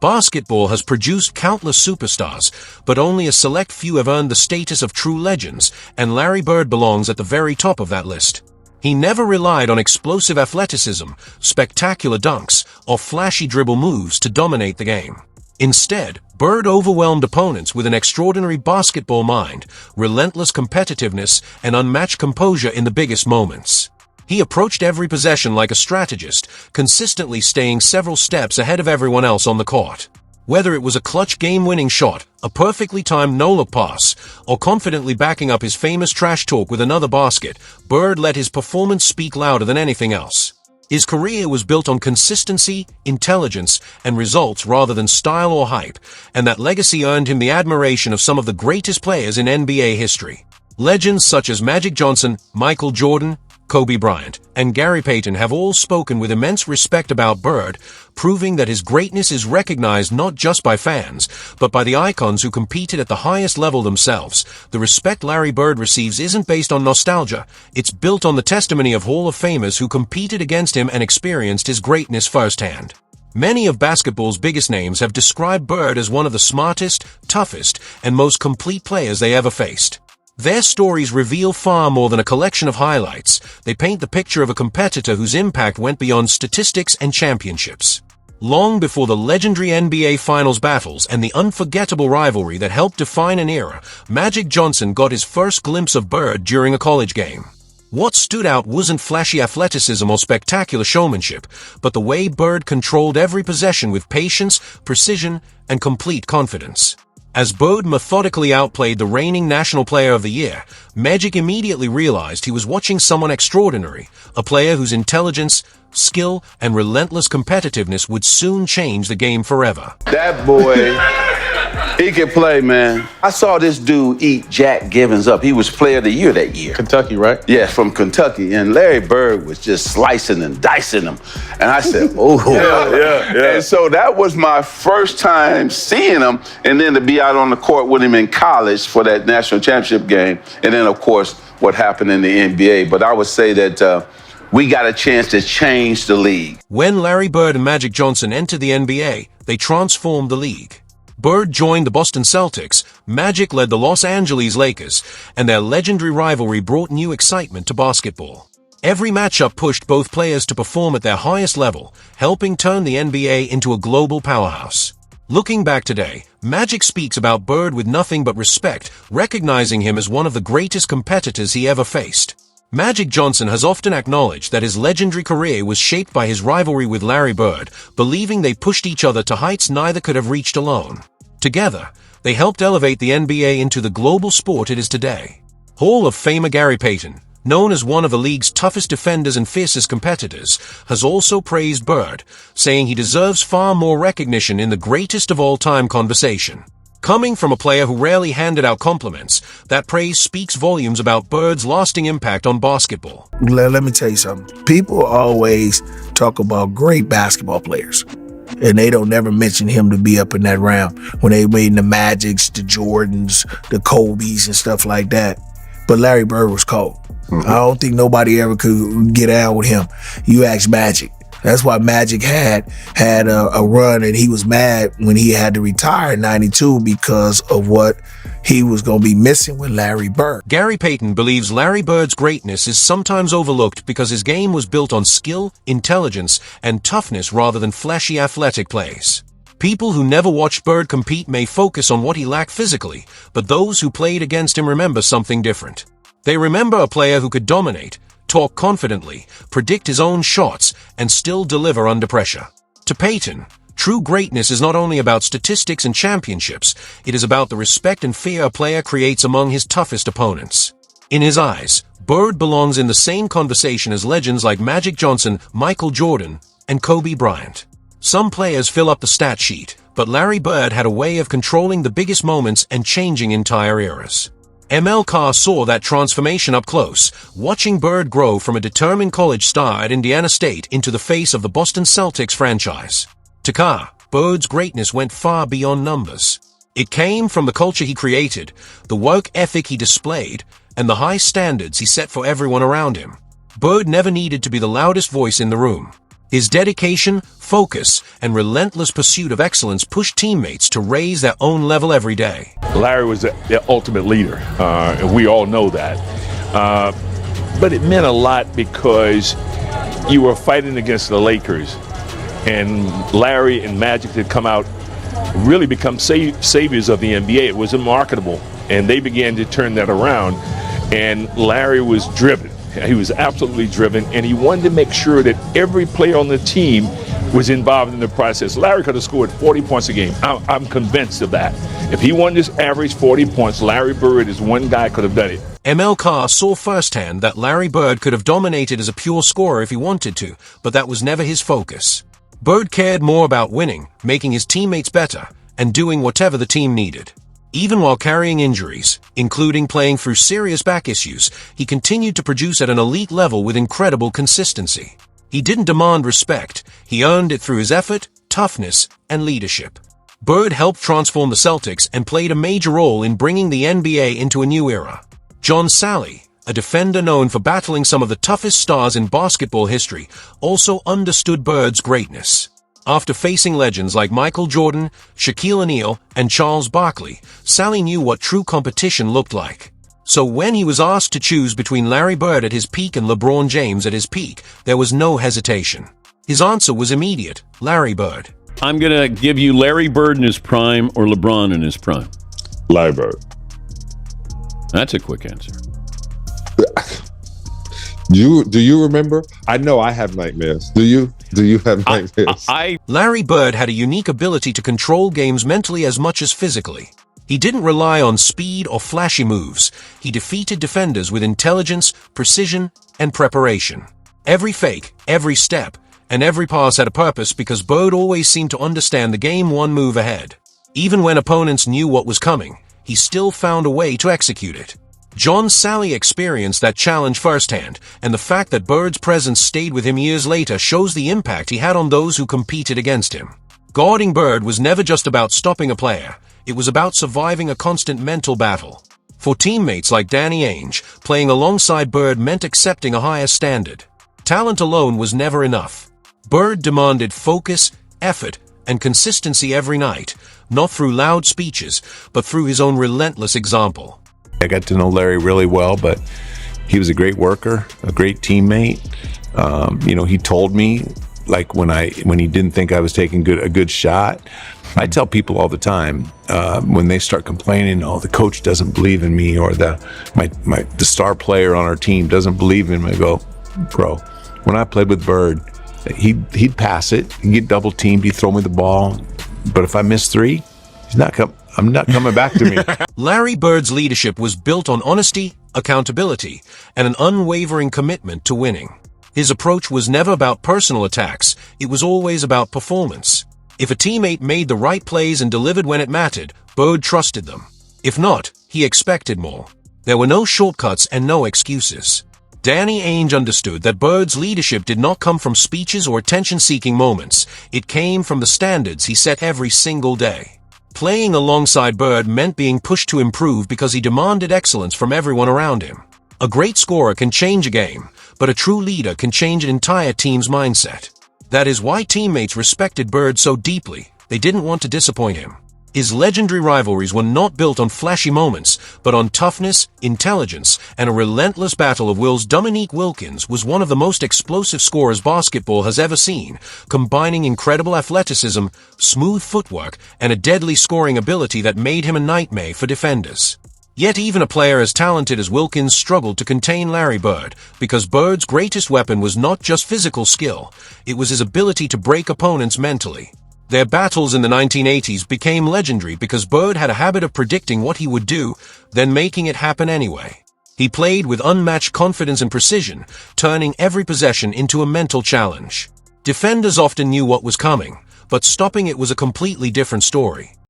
Basketball has produced countless superstars, but only a select few have earned the status of true legends, and Larry Bird belongs at the very top of that list. He never relied on explosive athleticism, spectacular dunks, or flashy dribble moves to dominate the game. Instead, Bird overwhelmed opponents with an extraordinary basketball mind, relentless competitiveness, and unmatched composure in the biggest moments. He approached every possession like a strategist, consistently staying several steps ahead of everyone else on the court. Whether it was a clutch game-winning shot, a perfectly timed no-look pass, or confidently backing up his famous trash talk with another basket, Bird let his performance speak louder than anything else. His career was built on consistency, intelligence, and results rather than style or hype, and that legacy earned him the admiration of some of the greatest players in NBA history. Legends such as Magic Johnson, Michael Jordan, Kobe Bryant, and Gary Payton have all spoken with immense respect about Bird, proving that his greatness is recognized not just by fans, but by the icons who competed at the highest level themselves. The respect Larry Bird receives isn't based on nostalgia, it's built on the testimony of Hall of Famers who competed against him and experienced his greatness firsthand. Many of basketball's biggest names have described Bird as one of the smartest, toughest, and most complete players they ever faced. Their stories reveal far more than a collection of highlights. They paint the picture of a competitor whose impact went beyond statistics and championships. Long before the legendary NBA Finals battles and the unforgettable rivalry that helped define an era, Magic Johnson got his first glimpse of Bird during a college game. What stood out wasn't flashy athleticism or spectacular showmanship, but the way Bird controlled every possession with patience, precision, and complete confidence. As Bird methodically outplayed the reigning National Player of the Year, Magic immediately realized he was watching someone extraordinary, a player whose intelligence, skill, and relentless competitiveness would soon change the game forever. That boy, he can play, man. I saw this dude eat Jack Givens up. He was Player of the Year that year. Kentucky, right? Yeah, from Kentucky. And Larry Bird was just slicing and dicing him. And I said, oh. Yeah. And so that was my first time seeing him. And then to be out on the court with him in college for that national championship game. And then, of course, what happened in the NBA. But I would say that we got a chance to change the league. When Larry Bird and Magic Johnson entered the NBA, they transformed the league. Bird joined the Boston Celtics, Magic led the Los Angeles Lakers, and their legendary rivalry brought new excitement to basketball. Every matchup pushed both players to perform at their highest level, helping turn the NBA into a global powerhouse. Looking back today, Magic speaks about Bird with nothing but respect, recognizing him as one of the greatest competitors he ever faced. Magic Johnson has often acknowledged that his legendary career was shaped by his rivalry with Larry Bird, believing they pushed each other to heights neither could have reached alone. Together, they helped elevate the NBA into the global sport it is today. Hall of Famer Gary Payton, known as one of the league's toughest defenders and fiercest competitors, has also praised Bird, saying he deserves far more recognition in the greatest of all-time conversation. Coming from a player who rarely handed out compliments, that praise speaks volumes about Bird's lasting impact on basketball. Let me tell you something. People always talk about great basketball players, and they don't never mention him to be up in that round when they made the Magics, the Jordans, the Kobes, and stuff like that. But Larry Bird was cold. I don't think nobody ever could get out with him. You ask Magic. That's why Magic had a run, and he was mad when he had to retire in '92 because of what he was going to be missing with Larry Bird. Gary Payton believes Larry Bird's greatness is sometimes overlooked because his game was built on skill, intelligence, and toughness rather than flashy athletic plays. People who never watched Bird compete may focus on what he lacked physically, but those who played against him remember something different. They remember a player who could dominate, talk confidently, predict his own shots, and still deliver under pressure. To Payton, true greatness is not only about statistics and championships, it is about the respect and fear a player creates among his toughest opponents. In his eyes, Bird belongs in the same conversation as legends like Magic Johnson, Michael Jordan, and Kobe Bryant. Some players fill up the stat sheet, but Larry Bird had a way of controlling the biggest moments and changing entire eras. ML Carr saw that transformation up close, watching Bird grow from a determined college star at Indiana State into the face of the Boston Celtics franchise. To Carr, Bird's greatness went far beyond numbers. It came from the culture he created, the work ethic he displayed, and the high standards he set for everyone around him. Bird never needed to be the loudest voice in the room. His dedication, focus, and relentless pursuit of excellence pushed teammates to raise their own level every day. Larry was the ultimate leader, and we all know that. But it meant a lot because you were fighting against the Lakers, and Larry and Magic had come out, really become saviors of the NBA. It was unmarketable, and they began to turn that around, and Larry was driven. He was absolutely driven, and he wanted to make sure that every player on the team was involved in the process. Larry could have scored 40 points a game. I'm convinced of that. If he wanted to average 40 points, Larry Bird is one guy could have done it. ML Carr saw firsthand that Larry Bird could have dominated as a pure scorer if he wanted to, but that was never his focus. Bird cared more about winning, making his teammates better, and doing whatever the team needed. Even while carrying injuries, including playing through serious back issues, he continued to produce at an elite level with incredible consistency. He didn't demand respect, he earned it through his effort, toughness, and leadership. Bird helped transform the Celtics and played a major role in bringing the NBA into a new era. John Salley, a defender known for battling some of the toughest stars in basketball history, also understood Bird's greatness. After facing legends like Michael Jordan, Shaquille O'Neal, and Charles Barkley, Salley knew what true competition looked like. So when he was asked to choose between Larry Bird at his peak and LeBron James at his peak, there was no hesitation. His answer was immediate: Larry Bird. I'm going to give you Larry Bird in his prime or LeBron in his prime. Larry Bird. That's a quick answer. Do you remember? I know I have nightmares. Do you? Do you have nightmares? Larry Bird had a unique ability to control games mentally as much as physically. He didn't rely on speed or flashy moves. He defeated defenders with intelligence, precision, and preparation. Every fake, every step, and every pass had a purpose because Bird always seemed to understand the game one move ahead. Even when opponents knew what was coming, he still found a way to execute it. John Salley experienced that challenge firsthand, and the fact that Bird's presence stayed with him years later shows the impact he had on those who competed against him. Guarding Bird was never just about stopping a player, it was about surviving a constant mental battle. For teammates like Danny Ainge, playing alongside Bird meant accepting a higher standard. Talent alone was never enough. Bird demanded focus, effort, and consistency every night, not through loud speeches, but through his own relentless example. I got to know Larry really well, but he was a great worker, a great teammate. He told me, like when he didn't think I was taking a good shot. I tell people all the time when they start complaining, oh, the coach doesn't believe in me, or the star player on our team doesn't believe in me. I go, bro, when I played with Bird, he'd pass it, he'd get double teamed, he'd throw me the ball, but if I miss three, I'm not coming back to me. Larry Bird's leadership was built on honesty, accountability, and an unwavering commitment to winning. His approach was never about personal attacks, it was always about performance. If a teammate made the right plays and delivered when it mattered, Bird trusted them. If not, he expected more. There were no shortcuts and no excuses. Danny Ainge understood that Bird's leadership did not come from speeches or attention-seeking moments. It came from the standards he set every single day. Playing alongside Bird meant being pushed to improve because he demanded excellence from everyone around him. A great scorer can change a game, but a true leader can change an entire team's mindset. That is why teammates respected Bird so deeply. They didn't want to disappoint him. His legendary rivalries were not built on flashy moments, but on toughness, intelligence, and a relentless battle of wills. Dominique Wilkins was one of the most explosive scorers basketball has ever seen, combining incredible athleticism, smooth footwork, and a deadly scoring ability that made him a nightmare for defenders. Yet even a player as talented as Wilkins struggled to contain Larry Bird, because Bird's greatest weapon was not just physical skill, it was his ability to break opponents mentally. Their battles in the 1980s became legendary because Bird had a habit of predicting what he would do, then making it happen anyway. He played with unmatched confidence and precision, turning every possession into a mental challenge. Defenders often knew what was coming, but stopping it was a completely different story.